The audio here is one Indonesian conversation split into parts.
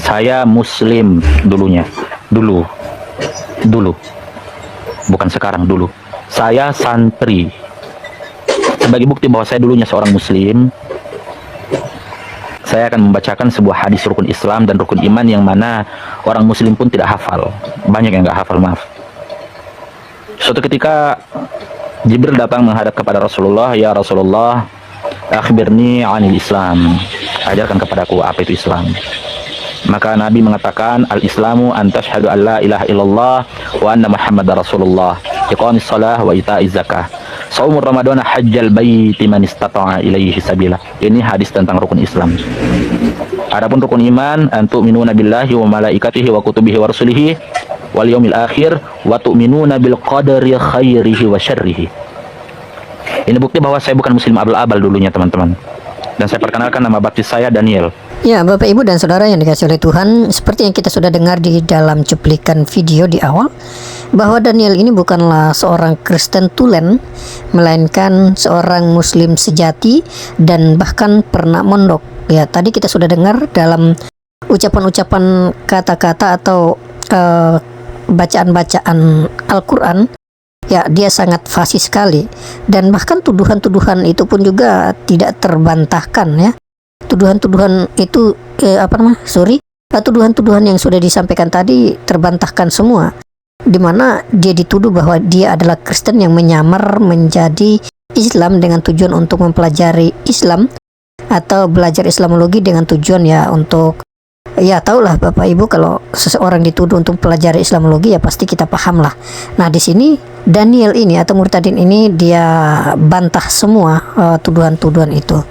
Saya Muslim dulunya, dulu, bukan sekarang, dulu. Saya santri. Sebagai bukti bahwa saya dulunya seorang Muslim, saya akan membacakan sebuah hadis rukun Islam dan rukun iman yang mana orang Muslim pun tidak hafal. Banyak yang nggak hafal, maaf. Suatu ketika Jibril datang menghadap kepada Rasulullah, "Ya Rasulullah, akhbirni anil Islam." Ajarkan kepadaku apa itu Islam. Maka Nabi mengatakan, "Al-Islamu an tashhadu an la ilaha illallah wa anna Muhammadar Rasulullah, iqamis shalah wa ita'iz zakah, shaumur ramadhana hajjal baiti man istata'a ilaihi sabila." Ini hadis tentang rukun Islam. Adapun rukun iman, an tu'minuna billahi wa malaikatihi wa kutubihi wa rusulihi wal yaumil akhir wa tu'minuna bil qadari khairihi wa syarrihi. Ini bukti bahwa saya bukan Muslim abal-abal dulunya, teman-teman. Dan saya perkenalkan, nama baptis saya Daniel. Ya, Bapak, Ibu, dan Saudara yang dikasihi oleh Tuhan, seperti yang kita sudah dengar di dalam cuplikan video di awal, bahwa Daniel ini bukanlah seorang Kristen tulen, melainkan seorang Muslim sejati dan bahkan pernah mondok. Ya, tadi kita sudah dengar dalam ucapan-ucapan kata-kata atau bacaan-bacaan Al-Quran, ya, dia sangat fasih sekali, dan bahkan tuduhan-tuduhan itu pun juga tidak terbantahkan, ya. Tuduhan-tuduhan itu tuduhan-tuduhan yang sudah disampaikan tadi terbantahkan semua, di mana dia dituduh bahwa dia adalah Kristen yang menyamar menjadi Islam dengan tujuan untuk mempelajari Islam atau belajar Islamologi dengan tujuan ya untuk, ya tahulah Bapak Ibu, kalau seseorang dituduh untuk pelajari Islamologi ya pasti kita paham lah. Nah, di sini Daniel ini atau Murtadin ini dia bantah semua tuduhan-tuduhan itu,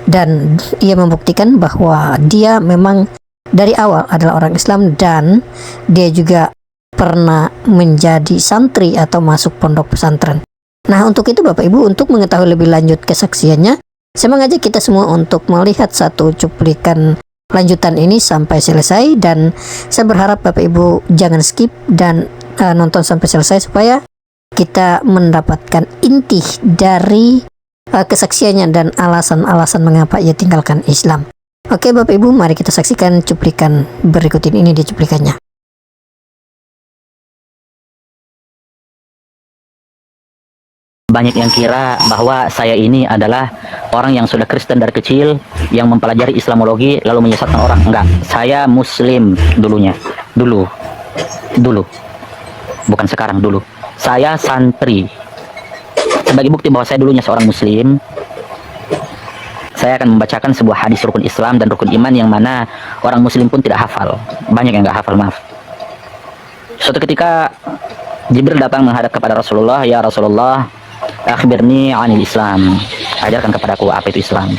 dan ia membuktikan bahwa dia memang dari awal adalah orang Islam dan dia juga pernah menjadi santri atau masuk pondok pesantren. Nah, untuk itu Bapak Ibu, untuk mengetahui lebih lanjut kesaksiannya, saya mengajak kita semua untuk melihat satu cuplikan lanjutan ini sampai selesai, dan saya berharap Bapak Ibu jangan skip dan nonton sampai selesai supaya kita mendapatkan inti dari kesaksiannya dan alasan-alasan mengapa ia tinggalkan Islam. Oke Bapak Ibu, mari kita saksikan cuplikan berikut ini di cuplikannya. Banyak yang kira bahwa saya ini adalah orang yang sudah Kristen dari kecil, yang mempelajari Islamologi lalu menyesatkan orang. Enggak, saya Muslim dulunya, dulu, bukan sekarang, dulu. Saya santri. Sebagai bukti bahwa saya dulunya seorang Muslim, saya akan membacakan sebuah hadis rukun Islam dan rukun iman yang mana orang Muslim pun tidak hafal. Banyak yang nggak hafal, maaf. Suatu ketika Jibril datang menghadap kepada Rasulullah, "Ya Rasulullah, akhbirni anil Islam." Ajarkan kepadaku apa itu Islam.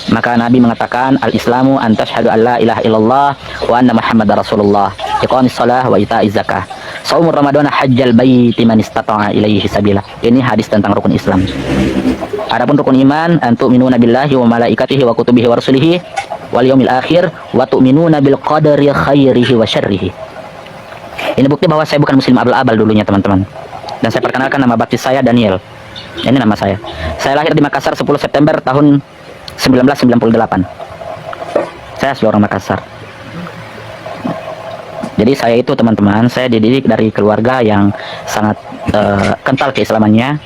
Maka Nabi mengatakan, "Al-Islamu an tashhadu an la ilaha illallah wa anna Muhammadar Rasulullah, iqamis shalah wa ita'iz zakah, shaumur ramadhana hajjal baiti man istata'a ilaihi sabila." Ini hadis tentang rukun Islam. Adapun rukun iman, an tu'minuna billahi wa malaikatihi wa kutubihi wa rusulihi wal yaumil akhir wa tu'minuna bil qadari khairihi wa syarrihi. Ini bukti bahwa saya bukan Muslim abal-abal dulunya, teman-teman. Dan saya perkenalkan, nama baptis saya Daniel. Ini nama saya. Saya lahir di Makassar 10 September tahun 1998. Saya asli orang Makassar. Jadi saya itu, teman-teman, saya dididik dari keluarga yang sangat kental keislamannya.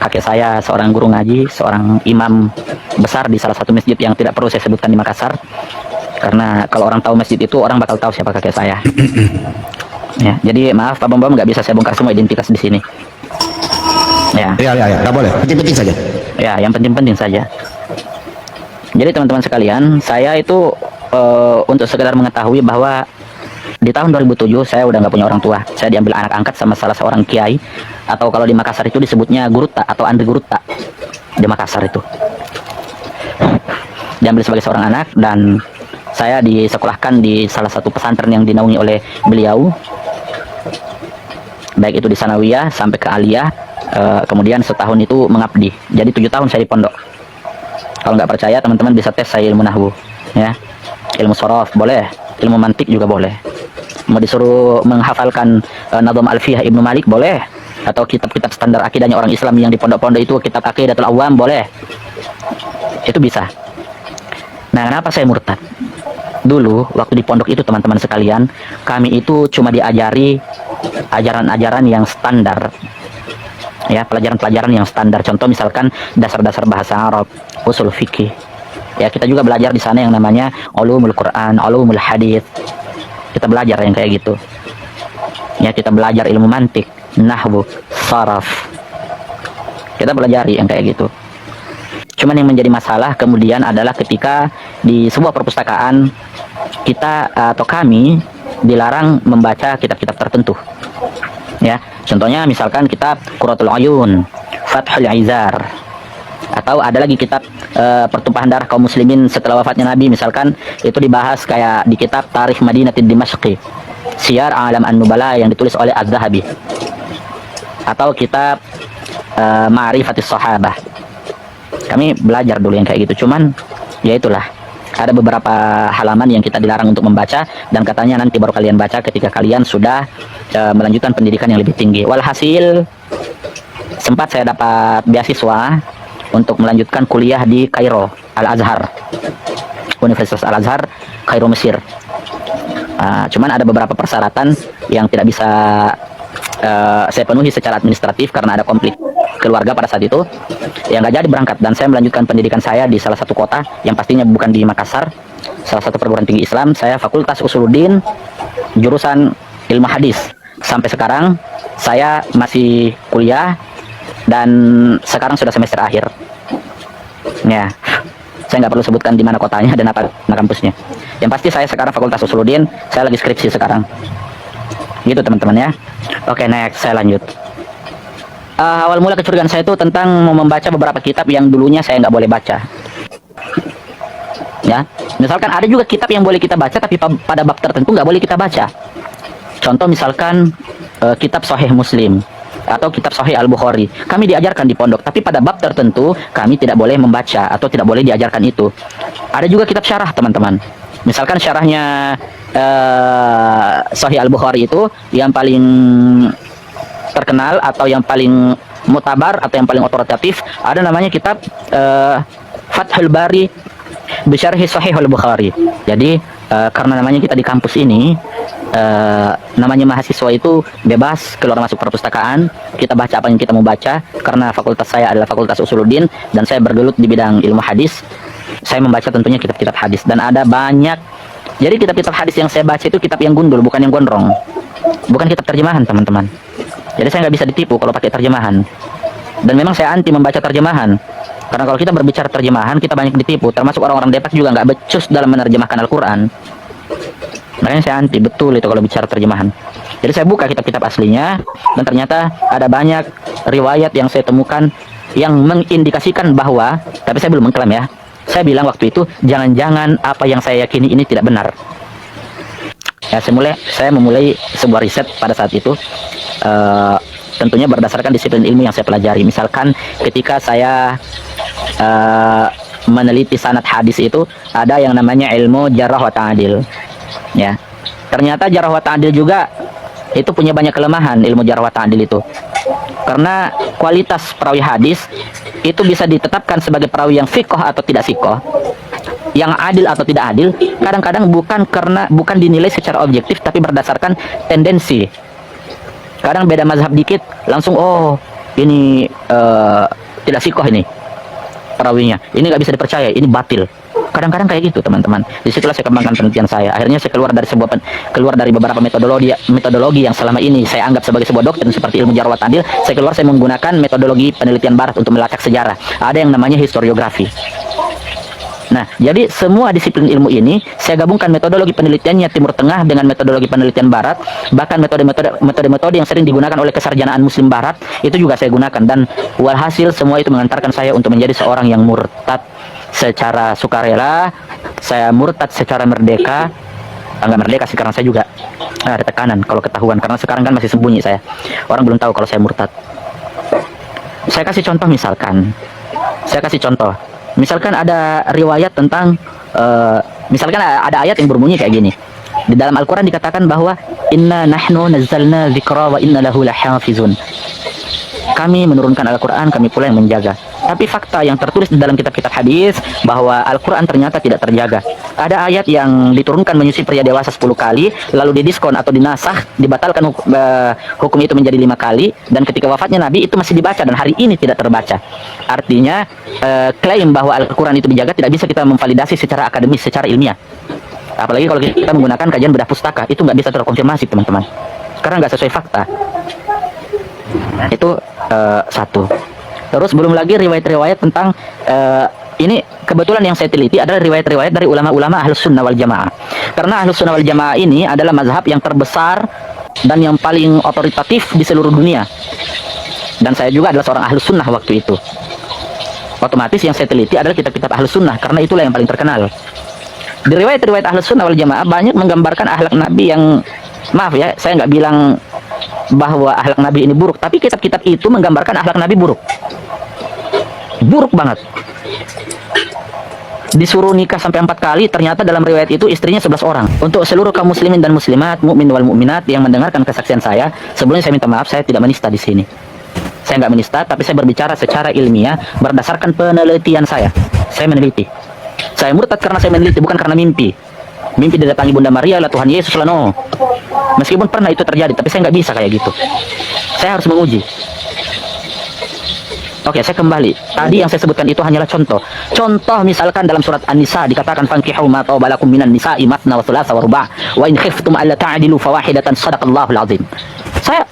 Kakek saya seorang guru ngaji, seorang imam besar di salah satu masjid yang tidak perlu saya sebutkan di Makassar, karena kalau orang tahu masjid itu, orang bakal tahu siapa kakek saya. Ya, jadi maaf Pak Bom, nggak bisa saya bongkar semua identitas di sini. Ya, nggak boleh. Penting-penting saja. Ya, yang penting-penting saja. Jadi teman-teman sekalian, saya itu untuk sekedar mengetahui bahwa di tahun 2007 saya udah nggak punya orang tua. Saya diambil anak angkat sama salah seorang kiai, atau kalau di Makassar itu disebutnya guruta atau andri guruta di Makassar itu. Diambil sebagai seorang anak, dan saya disekolahkan di salah satu pesantren yang dinaungi oleh beliau, baik itu di Sanawiyah sampai ke Aliyah. Kemudian setahun itu mengabdi, jadi 7 tahun saya di pondok. Kalau nggak percaya, teman-teman bisa tes saya ilmu nahwu, ya, ilmu sorof boleh, ilmu mantik juga boleh. Mau disuruh menghafalkan Nadham Alfiyah Ibnu Malik boleh, atau kitab-kitab standar akidahnya orang Islam yang di pondok-pondok itu, kitab Aqidatul Awam boleh, itu bisa. Nah, kenapa saya murtad? dulu waktu di pondok itu teman-teman sekalian, kami itu cuma diajari ajaran-ajaran yang standar, ya, pelajaran-pelajaran yang standar. Contoh misalkan dasar-dasar bahasa Arab, usul fikih. Ya, kita juga belajar di sana yang namanya ulumul Quran, ulumul hadis. Kita belajar yang kayak gitu. Ya, kita belajar ilmu mantik, nahwu, saraf. Kita pelajari yang kayak gitu. Cuman yang menjadi masalah kemudian adalah ketika di sebuah perpustakaan kita atau kami dilarang membaca kitab-kitab tertentu. Ya, contohnya misalkan kitab Qurratul Uyun, Fathul Izar, atau ada lagi kitab pertumpahan darah kaum muslimin setelah wafatnya Nabi, misalkan itu dibahas kayak di kitab Tarikh Madinah Dimashqi, Syiar Alam An-Nubala yang ditulis oleh Az-Zahabi, atau kitab Ma'rifatis Sahabah. Kami belajar dulu yang kayak gitu. Cuman ya itulah, ada beberapa halaman yang kita dilarang untuk membaca, dan katanya nanti baru kalian baca ketika kalian sudah melanjutkan pendidikan yang lebih tinggi. Walhasil sempat saya dapat beasiswa untuk melanjutkan kuliah di Kairo, Al-Azhar, Universitas Al-Azhar, Kairo, Mesir. Cuman ada beberapa persyaratan yang tidak bisa saya penuhi secara administratif karena ada konflik keluarga pada saat itu, yang nggak jadi berangkat, dan saya melanjutkan pendidikan saya di salah satu kota yang pastinya bukan di Makassar, salah satu perguruan tinggi Islam. Saya Fakultas Usuluddin, jurusan ilmu hadis. Sampai sekarang saya masih kuliah dan sekarang sudah semester akhir. Ya, saya nggak perlu sebutkan di mana kotanya dan apa kampusnya. Yang pasti saya sekarang Fakultas Usuluddin, saya lagi skripsi sekarang. Gitu teman-teman ya. Oke, next, saya lanjut. Awal mula kecurigaan saya itu tentang membaca beberapa kitab yang dulunya saya nggak boleh baca. Ya, misalkan ada juga kitab yang boleh kita baca, tapi pada bab tertentu nggak boleh kita baca. Contoh misalkan kitab Sahih Muslim atau kitab Sahih Al-Bukhari. Kami diajarkan di pondok, tapi pada bab tertentu kami tidak boleh membaca atau tidak boleh diajarkan itu. Ada juga kitab syarah, teman-teman. Misalkan syarahnya Sahih Al-Bukhari itu yang paling terkenal atau yang paling mutabar atau yang paling otoritatif, ada namanya kitab Fathul Bari Bisyarhi Sahih Al-Bukhari. Jadi karena namanya kita di kampus ini, namanya mahasiswa itu bebas keluar masuk perpustakaan, kita baca apa yang kita mau baca. Karena fakultas saya adalah Fakultas Usuluddin dan saya bergelut di bidang ilmu hadis, saya membaca tentunya kitab-kitab hadis, dan ada banyak. Jadi kitab-kitab hadis yang saya baca itu kitab yang gundul, bukan yang gondrong, bukan kitab terjemahan, teman-teman. Jadi saya nggak bisa ditipu kalau pakai terjemahan. Dan memang saya anti membaca terjemahan, karena kalau kita berbicara terjemahan kita banyak ditipu. Termasuk orang-orang Depak juga nggak becus dalam menerjemahkan Al-Quran. Makanya saya anti betul itu kalau bicara terjemahan. Jadi saya buka kitab-kitab aslinya, dan ternyata ada banyak riwayat yang saya temukan yang mengindikasikan bahwa, tapi saya belum mengklaim ya, saya bilang waktu itu jangan-jangan apa yang saya yakini ini tidak benar. Ya, saya memulai sebuah riset pada saat itu, tentunya berdasarkan disiplin ilmu yang saya pelajari. Misalkan ketika saya meneliti sanad hadis itu, ada yang namanya ilmu jarah wa ta'dil. Ya, ternyata jarah wa ta'dil juga itu punya banyak kelemahan, ilmu jarah wa ta'dil itu. Karena kualitas perawi hadis itu bisa ditetapkan sebagai perawi yang fiqh atau tidak fiqh, yang adil atau tidak adil, kadang-kadang bukan dinilai secara objektif, tapi berdasarkan tendensi. Kadang beda mazhab dikit, langsung oh ini tidak sikoh ini perawinya, ini nggak bisa dipercaya, ini batil. Kadang-kadang kayak gitu, teman-teman. Disitulah saya kembangkan penelitian saya. Akhirnya saya keluar dari beberapa metodologi yang selama ini saya anggap sebagai sebuah doktrin seperti ilmu jarh wa ta'dil. Saya menggunakan metodologi penelitian barat untuk melacak sejarah. Ada yang namanya historiografi. Nah, jadi semua disiplin ilmu ini saya gabungkan metodologi penelitiannya Timur Tengah dengan metodologi penelitian Barat, bahkan metode-metode yang sering digunakan oleh kesarjanaan Muslim Barat itu juga saya gunakan, dan walhasil semua itu mengantarkan saya untuk menjadi seorang yang murtad secara sukarela. Saya murtad secara merdeka. Enggak merdeka sih, karena saya juga ada tekanan kalau ketahuan, karena sekarang kan masih sembunyi saya. Orang belum tahu kalau saya murtad. Saya kasih contoh misalkan ada riwayat tentang misalkan ada ayat yang berbunyi kayak gini. Di dalam Al-Quran dikatakan bahwa inna nahnu nazzalna dzikra wa inna lahu lahafizun. Kami menurunkan Al-Quran, kami pula yang menjaga. Tapi fakta yang tertulis di dalam kitab-kitab hadis bahwa Al-Quran ternyata tidak terjaga. Ada ayat yang diturunkan menyusui pria dewasa 10 kali, lalu didiskon atau dinasah, dibatalkan hukum itu menjadi 5 kali, dan ketika wafatnya Nabi itu masih dibaca dan hari ini tidak terbaca. Artinya klaim bahwa Al-Quran itu dijaga tidak bisa kita memvalidasi secara akademis, secara ilmiah. Apalagi kalau kita menggunakan kajian bedah pustaka, itu nggak bisa terkonfirmasi teman-teman, karena nggak sesuai fakta. Itu satu. Terus belum lagi riwayat-riwayat tentang ini kebetulan yang saya teliti adalah riwayat-riwayat dari ulama-ulama Ahlus Sunnah wal Jamaah. Karena Ahlus Sunnah wal Jamaah ini adalah mazhab yang terbesar dan yang paling otoritatif di seluruh dunia. Dan saya juga adalah seorang Ahlus Sunnah waktu itu. Otomatis yang saya teliti adalah kitab-kitab Ahlus Sunnah karena itulah yang paling terkenal. Di riwayat-riwayat Ahlus Sunnah wal Jamaah banyak menggambarkan akhlak Nabi yang, maaf ya, saya nggak bilang bahwa akhlak Nabi ini buruk, tapi kitab-kitab itu menggambarkan akhlak Nabi buruk. Buruk banget. Disuruh nikah sampai 4 kali, ternyata dalam riwayat itu istrinya 11 orang. Untuk seluruh kaum muslimin dan muslimat, mukmin wal mukminat yang mendengarkan kesaksian saya, sebelumnya saya minta maaf, saya tidak menista di sini. Saya nggak menista, tapi saya berbicara secara ilmiah berdasarkan penelitian saya. Saya meneliti. Saya murtad karena saya meneliti, bukan karena mimpi. Mimpi didatangi Bunda Maria lah, Tuhan Yesus lah, no. Meskipun pernah itu terjadi, tapi saya nggak bisa kayak gitu. Saya harus menguji. Oke, saya kembali. Tadi yang saya sebutkan itu hanyalah contoh. Contoh misalkan dalam surat An-Nisa dikatakan fankihu ma tawbalakum minan nisa'i matsna wa thulatsa wa ruba' wa in khiftum alla ta'dilu fawahidatan sadaqallahul azim. Saya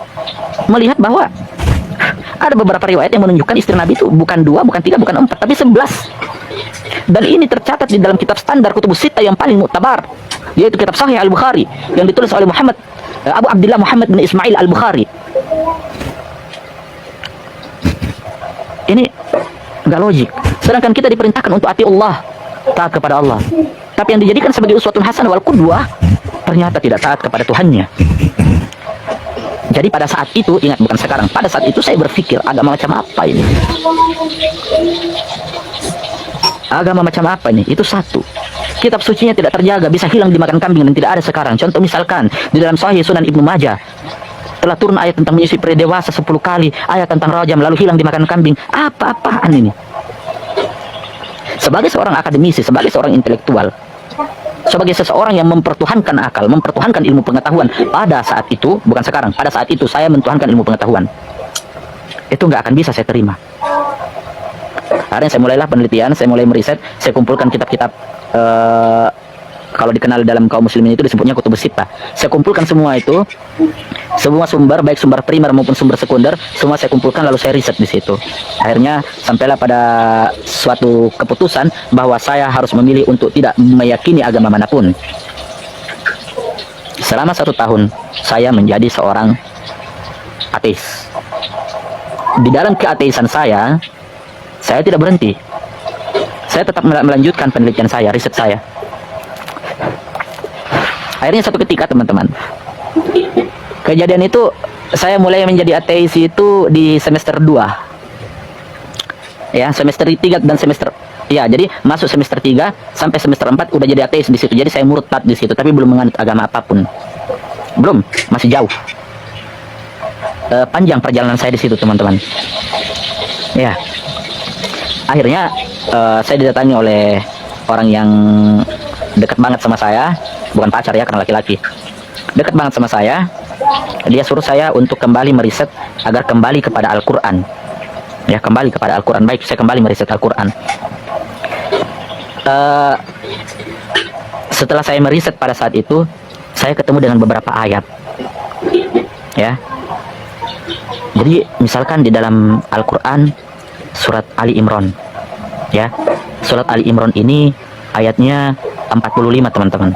melihat bahwa ada beberapa riwayat yang menunjukkan istri Nabi itu bukan 2, bukan 3, bukan 4, tapi 11. Dan ini tercatat di dalam kitab standar kutubus sittah yang paling muktabar, yaitu kitab Sahih Al-Bukhari yang ditulis oleh Abu Abdullah Muhammad bin Ismail Al-Bukhari. Ini nggak logik. Sedangkan kita diperintahkan untuk ati Allah, taat kepada Allah. Tapi yang dijadikan sebagai uswatun hasanah wal qudwah ternyata tidak taat kepada Tuhannya. Jadi pada saat itu, ingat bukan sekarang, pada saat itu saya berpikir agama macam apa ini? Agama macam apa ini? Itu satu. Kitab sucinya tidak terjaga, bisa hilang dimakan kambing dan tidak ada sekarang. Contoh misalkan di dalam Sahih Sunan Ibnu Majah telah turun ayat tentang menyusui pria dewasa 10 kali, ayat tentang rajam lalu hilang dimakan kambing. Apa-apaan ini? Sebagai seorang akademisi, sebagai seorang intelektual, sebagai seseorang yang mempertuhankan akal, mempertuhankan ilmu pengetahuan, pada saat itu, bukan sekarang, pada saat itu saya mentuhankan ilmu pengetahuan. Itu nggak akan bisa saya terima. Akhirnya saya mulailah penelitian, saya mulai meriset, saya kumpulkan kitab-kitab, kalau dikenal dalam kaum muslimin itu disebutnya kutubus sittah. Saya kumpulkan semua itu, semua sumber, baik sumber primer maupun sumber sekunder, semua saya kumpulkan lalu saya riset di situ. Akhirnya sampailah pada suatu keputusan bahwa saya harus memilih untuk tidak meyakini agama manapun. Selama 1 tahun saya menjadi seorang ateis. Di dalam keateisan saya tidak berhenti. Saya tetap melanjutkan penelitian saya, riset saya. Akhirnya satu ketika teman-teman, kejadian itu saya mulai menjadi ateis itu di semester 2. Ya, semester 3 dan semester, ya, jadi masuk semester 3 sampai semester 4 udah jadi ateis di situ. Jadi saya murtad di situ, tapi belum menganut agama apapun. Belum, masih jauh. Panjang perjalanan saya di situ, teman-teman. Ya. Akhirnya saya didatangi oleh orang yang dekat banget sama saya, bukan pacar ya, karena laki-laki. Dekat banget sama saya. Dia suruh saya untuk kembali meriset agar kembali kepada Al-Quran. Ya, kembali kepada Al-Quran. Baik, saya kembali meriset Al-Quran. Setelah saya meriset pada saat itu, saya ketemu dengan beberapa ayat. Ya. Jadi misalkan di dalam Al-Quran surat Ali Imran, ya, surat Ali Imran ini ayatnya 45 teman-teman.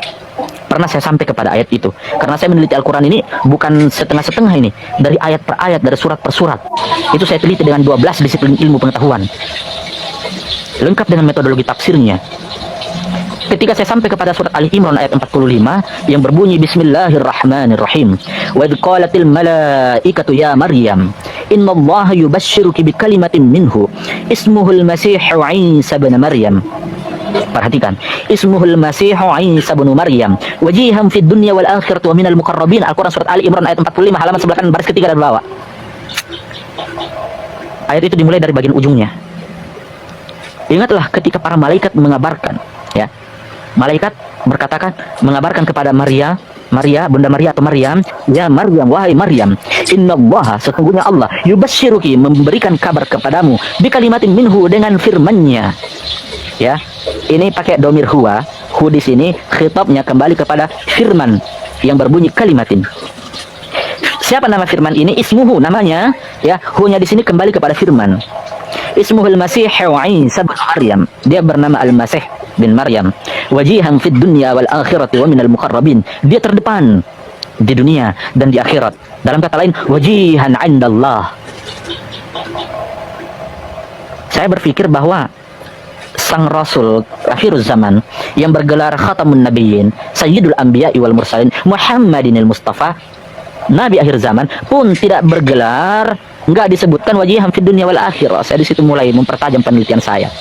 Pernah saya sampai kepada ayat itu karena saya meneliti Al-Quran ini bukan setengah-setengah, ini dari ayat per ayat, dari surat per surat. Itu saya teliti dengan 12 disiplin ilmu pengetahuan, lengkap dengan metodologi tafsirnya. Ketika saya sampai kepada surat Ali Imran ayat 45 yang berbunyi Bismillahirrahmanirrahim. Wa idh qalatil malaikatu ya Maryam innallaha yubashshiruki bikalimatin minhu ismuhul Masihu Isa bin Maryam. Perhatikan, ismuhul Masihu Isa bin Maryam wajihan fid dunya wal akhirati wa minal muqarrabin. Al-Quran surat Ali Imran ayat 45 halaman sebelah kanan baris ketiga dari bawah. Ayat itu dimulai dari bagian ujungnya. Ingatlah ketika para malaikat mengabarkan, ya. Malaikat berkatakan mengabarkan kepada Maria, Bunda Maria atau Maryam, ya Maryam, wahai Maryam, innallaha, sesungguhnya Allah, yubasyyiruki, memberikan kabar kepadamu, bi kalimatin minhu, dengan firman-Nya. Ya. Ini pakai domir huwa. Hu di sini khitabnya kembali kepada firman yang berbunyi kalimatin. Siapa nama firman ini? Ismuhu, namanya, ya. Hu-nya di sini kembali kepada firman. Ismuhul Masih Isa bin Maryam. Dia bernama Al-Masih bin Maryam. Wajihan fid dunya wal akhirati wa minal muqarrabin. Dia terdepan di dunia dan di akhirat. Dalam kata lain, wajihan 'indallah. Saya berpikir bahwa sang Rasul akhir zaman yang bergelar Khatamun Nabiyyin, Sayyidul Anbiya'i wal Mursalin, Muhammadinil Mustafa, Nabi akhir zaman pun tidak bergelar, nggak disebutkan wajihan fid dunya wal akhirah. Saya di situ mulai mempertajam penelitian saya.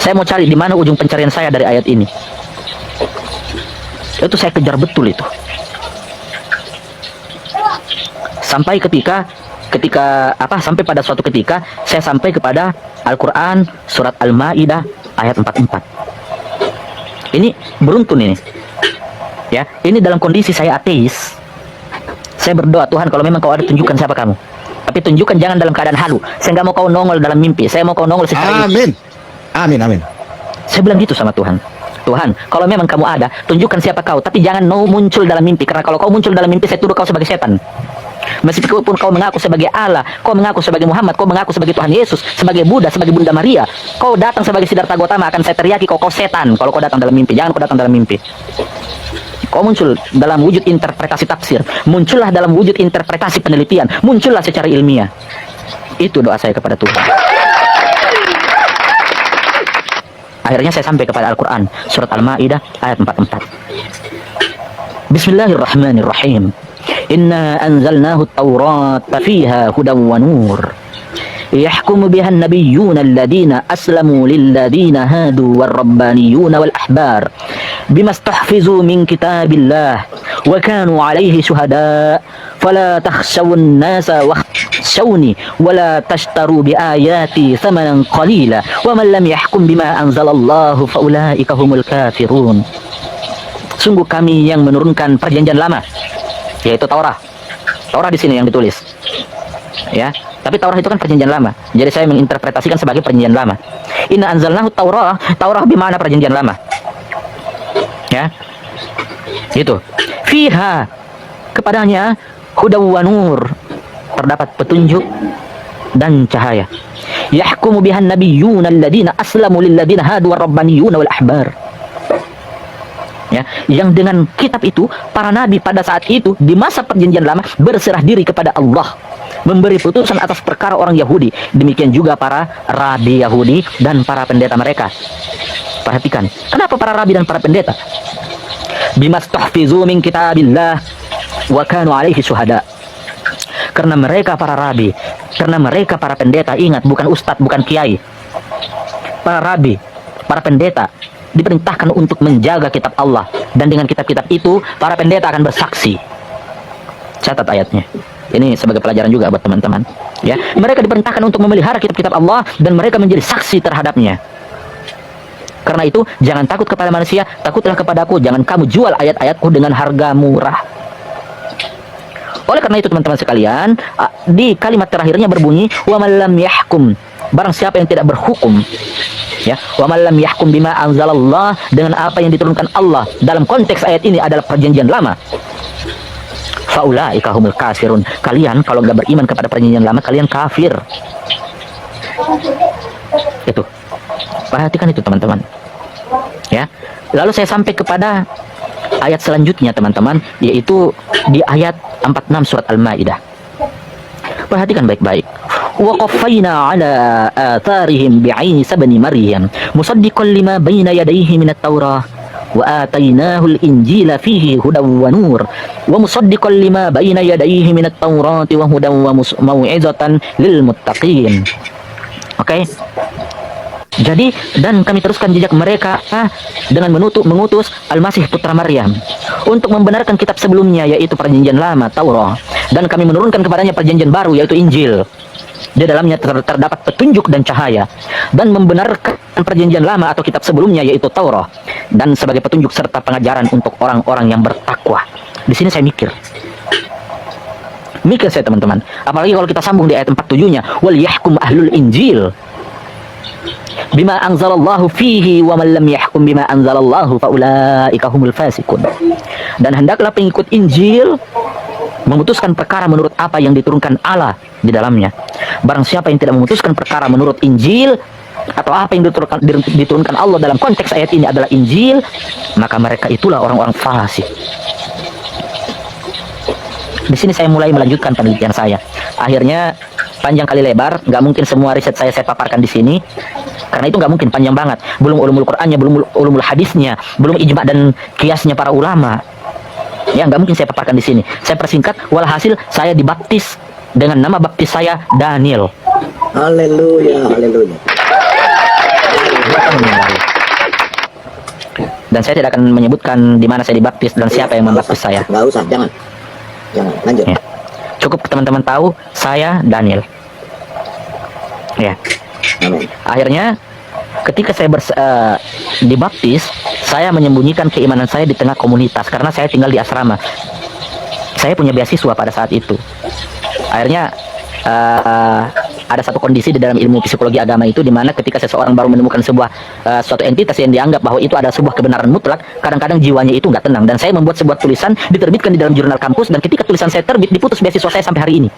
Saya mau cari di mana ujung pencarian saya dari ayat ini. Itu saya kejar betul itu. Sampai sampai pada suatu ketika saya sampai kepada Al-Quran surat Al-Maidah ayat 44. Ini beruntun ini. Ya, ini dalam kondisi saya ateis. Saya berdoa, Tuhan, kalau memang kau ada, tunjukkan siapa kamu. Tapi tunjukkan jangan dalam keadaan halu. Saya nggak mau kau nongol dalam mimpi. Saya mau kau nongol secara Amin. Amin, amin. Saya bilang gitu sama Tuhan. Tuhan, kalau memang kamu ada, tunjukkan siapa kau. Tapi jangan muncul dalam mimpi. Karena kalau kau muncul dalam mimpi, saya tuduh kau sebagai setan. Meskipun kau mengaku sebagai Allah, kau mengaku sebagai Muhammad, kau mengaku sebagai Tuhan Yesus, sebagai Buddha, sebagai Bunda Maria, kau datang sebagai Siddhartha Gautama, akan saya teriaki kau setan kalau kau datang dalam mimpi. Jangan kau datang dalam mimpi. Kau muncul dalam wujud interpretasi tafsir, muncullah dalam wujud interpretasi penelitian, muncullah secara ilmiah. Itu doa saya kepada Tuhan. Akhirnya saya sampai kepada Al-Quran surat Al-Maidah ayat 44. Bismillahirrahmanirrahim. Inna anzalnahu at-taurata fiha hudan wa nur. يحكم بها النبيون الذين أسلموا للذين هادوا والربانيون والأحبار بما استحفظوا من كتاب الله وكانوا عليه شهداء فلا تخشوا الناس واخشوني ولا تشتروا بآياتي ثمنا قليلا ومن لم يحكم بما أنزل الله فأولئك هم الكافرون. Sungguh kami yang menurunkan perjanjian lama, yaitu Taurat. Taurat di sini yang ditulis, ya. Tapi Taurat itu kan perjanjian lama. Jadi saya menginterpretasikan sebagai perjanjian lama. Inna anzalnahu Taurah. Taurah bimana perjanjian lama. Ya. Itu. Fiha. Kepadanya hudaw wa nur. Terdapat petunjuk dan cahaya. Yahkumu bihan nabiyyuna alladhina aslamu lilladhina hadu warabbaniyuna wal ahbar. Ya, yang dengan kitab itu para nabi pada saat itu di masa perjanjian lama berserah diri kepada Allah, memberi putusan atas perkara orang Yahudi. Demikian juga para rabi Yahudi dan para pendeta mereka. Perhatikan, kenapa para rabi dan para pendeta? Bimastahfizu min kitabillah wa kanu alaihi syuhada. Karena mereka para rabi, karena mereka para pendeta, ingat, bukan ustadz, bukan kiai. Para rabi, para pendeta diperintahkan untuk menjaga kitab Allah, dan dengan kitab-kitab itu para pendeta akan bersaksi. Catat ayatnya. Ini sebagai pelajaran juga buat teman-teman. Ya, mereka diperintahkan untuk memelihara kitab-kitab Allah dan mereka menjadi saksi terhadapnya. Karena itu jangan takut kepada manusia, takutlah kepadaku. Jangan kamu jual ayat-ayatku dengan harga murah. Oleh karena itu teman-teman sekalian, di kalimat terakhirnya berbunyi wa man lam yahkum. Barang siapa yang tidak berhukum, ya, wa man lam yahkum bima anzalallah, dengan apa yang diturunkan Allah. Dalam konteks ayat ini adalah perjanjian lama. Faulaika humul kafirun. Kalian kalau nggak beriman kepada perjanjian lama, kalian kafir. Itu. Perhatikan itu teman-teman. Ya. Lalu saya sampai kepada ayat selanjutnya teman-teman, yaitu di ayat 46 surat Al-Maidah. Perhatikan baik-baik. Wa qaffayna ala atharihim bi'isa bani Maryam musaddiqan lima baina yadayhi minat Taurah wa atainahu al-injila fihi hudaw wa nur wa musaddiqan lima baina yadayhi minat Taurati wa hudaw wa mau'izatan lil muttaqin. Oke. Jadi, dan kami teruskan jejak mereka dengan mengutus Al-Masih putra Maryam untuk membenarkan kitab sebelumnya, yaitu perjanjian lama Taurat, dan kami menurunkan kepadanya perjanjian baru, yaitu Injil. Di dalamnya terdapat petunjuk dan cahaya, dan membenarkan perjanjian lama atau kitab sebelumnya, yaitu Taurat, dan sebagai petunjuk serta pengajaran untuk orang-orang yang bertakwa. Di sini saya mikir saya teman-teman, apalagi kalau kita sambung di ayat 47-nya, wal yahkum ahlul injil bima anzalallahu fihi wa man lam yahkum bima anzalallahu faulaika humul fasiqun. Dan hendaklah pengikut Injil memutuskan perkara menurut apa yang diturunkan Allah di dalamnya. Barang siapa yang tidak memutuskan perkara menurut Injil atau apa yang diturunkan Allah dalam konteks ayat ini adalah Injil, maka mereka itulah orang-orang fasik. Di sini saya mulai melanjutkan penelitian saya. Akhirnya panjang kali lebar, nggak mungkin semua riset saya paparkan di sini, karena itu nggak mungkin, panjang banget. Belum ulumul Qur'annya, belum ulumul hadisnya, belum ijma dan kiasnya para ulama. Ya, nggak mungkin saya paparkan di sini. Saya persingkat, walhasil saya dibaptis dengan nama baptis saya Daniel. Haleluya, haleluya. Dan saya tidak akan menyebutkan di mana saya dibaptis dan siapa yang membaptis saya. Nggak usah, jangan lanjut. Ya. Cukup teman-teman tahu saya Daniel. Ya. Amin. Akhirnya ketika saya dibaptis, saya menyembunyikan keimanan saya di tengah komunitas karena saya tinggal di asrama. Saya punya beasiswa pada saat itu. Akhirnya ada satu kondisi di dalam ilmu psikologi agama itu, di mana ketika seseorang baru menemukan sebuah suatu entitas yang dianggap bahwa itu ada sebuah kebenaran mutlak, kadang-kadang jiwanya itu nggak tenang. Dan saya membuat sebuah tulisan, diterbitkan di dalam jurnal kampus, dan ketika tulisan saya terbit, diputus beasiswa saya sampai hari ini.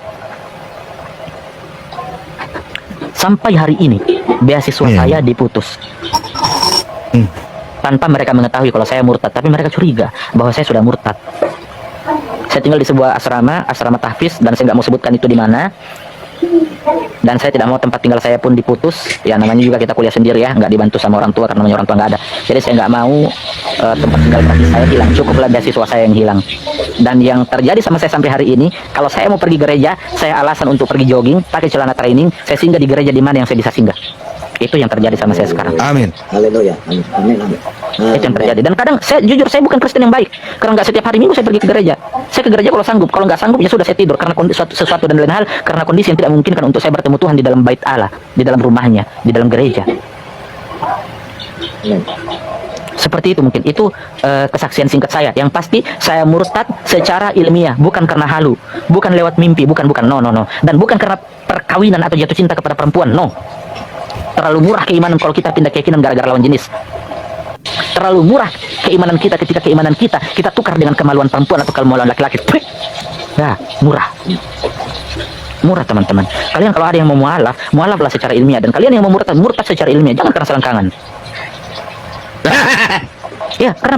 Sampai hari ini beasiswa saya diputus. Tanpa mereka mengetahui kalau saya murtad, tapi mereka curiga bahwa saya sudah murtad. Saya tinggal di sebuah asrama tahfiz, dan saya nggak mau sebutkan itu di mana. Dan saya tidak mau tempat tinggal saya pun diputus. Ya, namanya juga kita kuliah sendiri ya, nggak dibantu sama orang tua karena namanya orang tua nggak ada. Jadi saya nggak mau tempat tinggal gratis saya hilang. Cukuplah beasiswa saya yang hilang. Dan yang terjadi sama saya sampai hari ini, kalau saya mau pergi gereja, saya alasan untuk pergi jogging, pakai celana training, saya singgah di gereja di mana yang saya bisa singgah. Itu yang terjadi sama saya sekarang. Amin. Haleluya. Amin. Amin. Amin. Itu yang terjadi. Dan kadang saya jujur, saya bukan Kristen yang baik, karena nggak setiap hari Minggu saya pergi ke gereja. Saya ke gereja kalau sanggup, kalau nggak sanggup ya sudah saya tidur karena sesuatu dan lain hal, karena kondisi yang tidak memungkinkan untuk saya bertemu Tuhan di dalam bait Allah, di dalam rumahnya, di dalam gereja. Amin. Seperti itu mungkin. Itu kesaksian singkat saya. Yang pasti saya murtad secara ilmiah, bukan karena halu, bukan lewat mimpi, bukan, no. Dan bukan karena perkawinan atau jatuh cinta kepada perempuan, no. Terlalu murah keimanan kalau kita pindah keyakinan gara-gara lawan jenis. Terlalu murah keimanan kita ketika keimanan kita tukar dengan kemaluan perempuan atau kemaluan laki-laki. Nah, murah teman-teman. Kalian kalau ada yang mau mualaflah secara ilmiah, dan kalian yang mau murtad secara ilmiah, jangan karena selangkangan. Ya, karena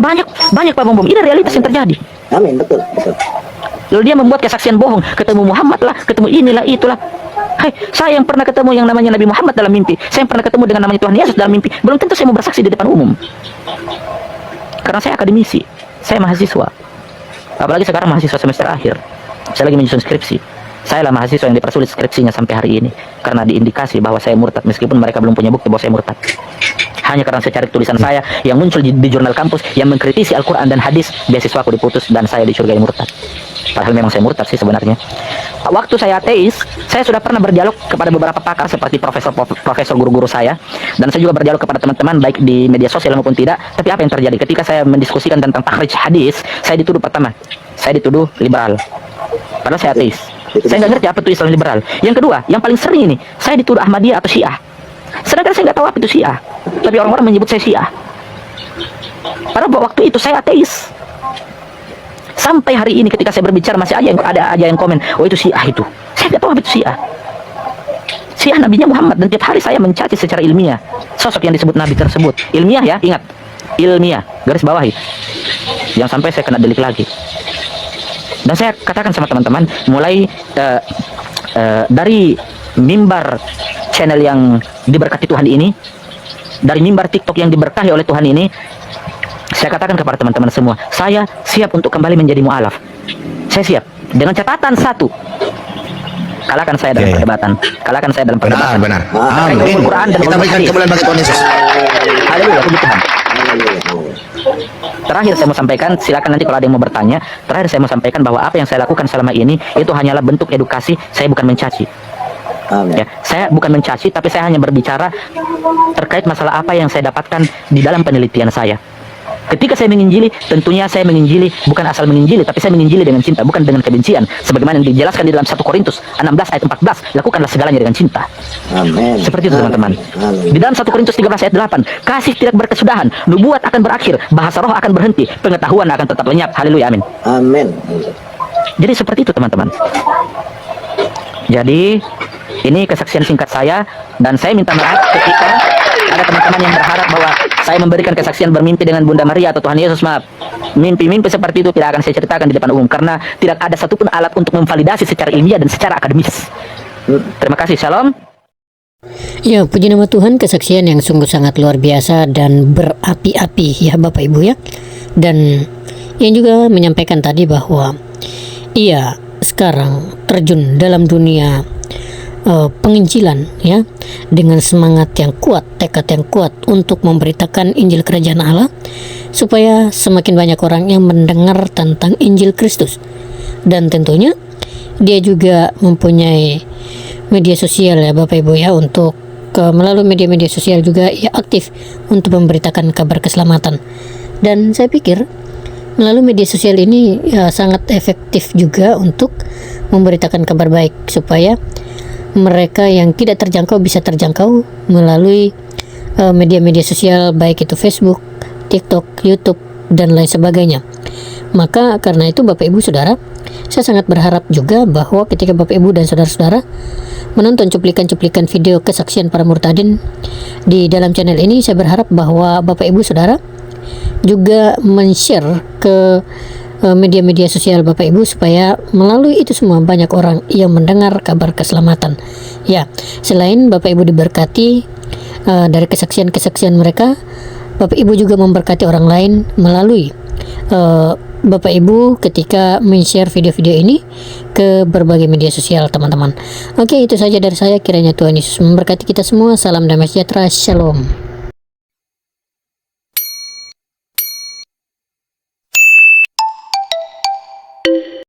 banyak Pak Bom. Ini realitas yang terjadi. Amin, betul. Lalu dia membuat kesaksian bohong, ketemu Muhammad lah, ketemu inilah itulah. Hai, saya yang pernah ketemu yang namanya Nabi Muhammad dalam mimpi, saya yang pernah ketemu dengan namanya Tuhan Yesus dalam mimpi, belum tentu saya mau bersaksi di depan umum. Karena saya akademisi, saya mahasiswa. Apalagi sekarang mahasiswa semester akhir. Saya lagi menyusun skripsi. Saya lah mahasiswa yang dipersulit skripsinya sampai hari ini karena diindikasi bahwa saya murtad, meskipun mereka belum punya bukti bahwa saya murtad. Hanya karena saya cari tulisan saya yang muncul di jurnal kampus yang mengkritisi Al-Quran dan hadis, beasiswaku diputus dan saya dicurigai murtad. Padahal memang saya murtad sih sebenarnya. Waktu saya ateis, saya sudah pernah berdialog kepada beberapa pakar seperti profesor guru-guru saya, dan saya juga berdialog kepada teman-teman baik di media sosial maupun tidak. Tapi apa yang terjadi ketika saya mendiskusikan tentang takhrij hadis, saya dituduh pertama, saya dituduh liberal. Padahal saya ateis. Saya nggak ngerti apa itu Islam liberal. Yang kedua, yang paling sering ini, saya dituduh Ahmadiyah atau Syiah. Sedangkan saya nggak tahu apa itu Syiah, tapi orang-orang menyebut saya Syiah. Padahal waktu itu saya ateis. Sampai hari ini ketika saya berbicara masih ada aja yang komen, oh itu Syiah itu. Saya nggak tahu apa itu Syiah. Syiah nabinya Muhammad, dan tiap hari saya mencaci secara ilmiah sosok yang disebut nabi tersebut. Ilmiah ya, ingat, ilmiah, garis bawahi. Jangan sampai saya kena delik lagi. Dan saya katakan sama teman-teman, mulai dari mimbar channel yang diberkati Tuhan ini, dari mimbar TikTok yang diberkahi oleh Tuhan ini, saya katakan kepada teman-teman semua, saya siap untuk kembali menjadi mu'alaf. Saya siap, dengan catatan satu, kalahkan saya dalam perdebatan. Kalahkan saya dalam perdebatan. Benar. Amin. Kita berikan kemuliaan bagi Tuhan Yesus. Haleluya, puji Tuhan. Terakhir saya mau sampaikan, silakan nanti kalau ada yang mau bertanya. Terakhir saya mau sampaikan bahwa apa yang saya lakukan selama ini itu hanyalah bentuk edukasi. Saya bukan mencaci. Amin. Ya, saya bukan mencaci, tapi saya hanya berbicara terkait masalah apa yang saya dapatkan di dalam penelitian saya. Ketika saya menginjili, tentunya saya menginjili bukan asal menginjili, tapi saya menginjili dengan cinta, bukan dengan kebencian. Sebagaimana yang dijelaskan di dalam 1 Korintus 16 ayat 14, lakukanlah segalanya dengan cinta. Amin. Seperti itu teman-teman. Amin. Di dalam 1 Korintus 13 ayat 8, kasih tidak berkesudahan, nubuat akan berakhir, bahasa roh akan berhenti, pengetahuan akan tetap lenyap. Haleluya, amin. Amin. Jadi seperti itu teman-teman. Jadi ini kesaksian singkat saya, dan saya minta maaf ketika ada teman-teman yang berharap bahwa saya memberikan kesaksian bermimpi dengan Bunda Maria atau Tuhan Yesus. Maaf, mimpi-mimpi seperti itu tidak akan saya ceritakan di depan umum, karena tidak ada satupun alat untuk memvalidasi secara ilmiah dan secara akademis. Terima kasih, shalom. Ya, puji nama Tuhan, kesaksian yang sungguh sangat luar biasa dan berapi-api ya Bapak Ibu ya. Dan yang juga menyampaikan tadi bahwa ia sekarang terjun dalam dunia penginjilan ya, dengan semangat yang kuat, tekad yang kuat untuk memberitakan Injil Kerajaan Allah, supaya semakin banyak orang yang mendengar tentang Injil Kristus. Dan tentunya dia juga mempunyai media sosial ya Bapak Ibu ya, untuk melalui media-media sosial juga ia aktif untuk memberitakan kabar keselamatan. Dan saya pikir melalui media sosial ini ya, sangat efektif juga untuk memberitakan kabar baik, supaya mereka yang tidak terjangkau bisa terjangkau melalui media-media sosial, baik itu Facebook, TikTok, YouTube, dan lain sebagainya. Maka karena itu Bapak Ibu Saudara, saya sangat berharap juga bahwa ketika Bapak Ibu dan Saudara-saudara menonton cuplikan-cuplikan video kesaksian para murtadin di dalam channel ini, saya berharap bahwa Bapak Ibu Saudara juga men-share ke media-media sosial Bapak Ibu, supaya melalui itu semua banyak orang yang mendengar kabar keselamatan. Ya, selain Bapak Ibu diberkati dari kesaksian-kesaksian mereka, Bapak Ibu juga memberkati orang lain melalui Bapak Ibu ketika men-share video-video ini ke berbagai media sosial teman-teman. Oke, itu saja dari saya. Kiranya Tuhan Yesus memberkati kita semua. Salam damai sejahtera. Shalom.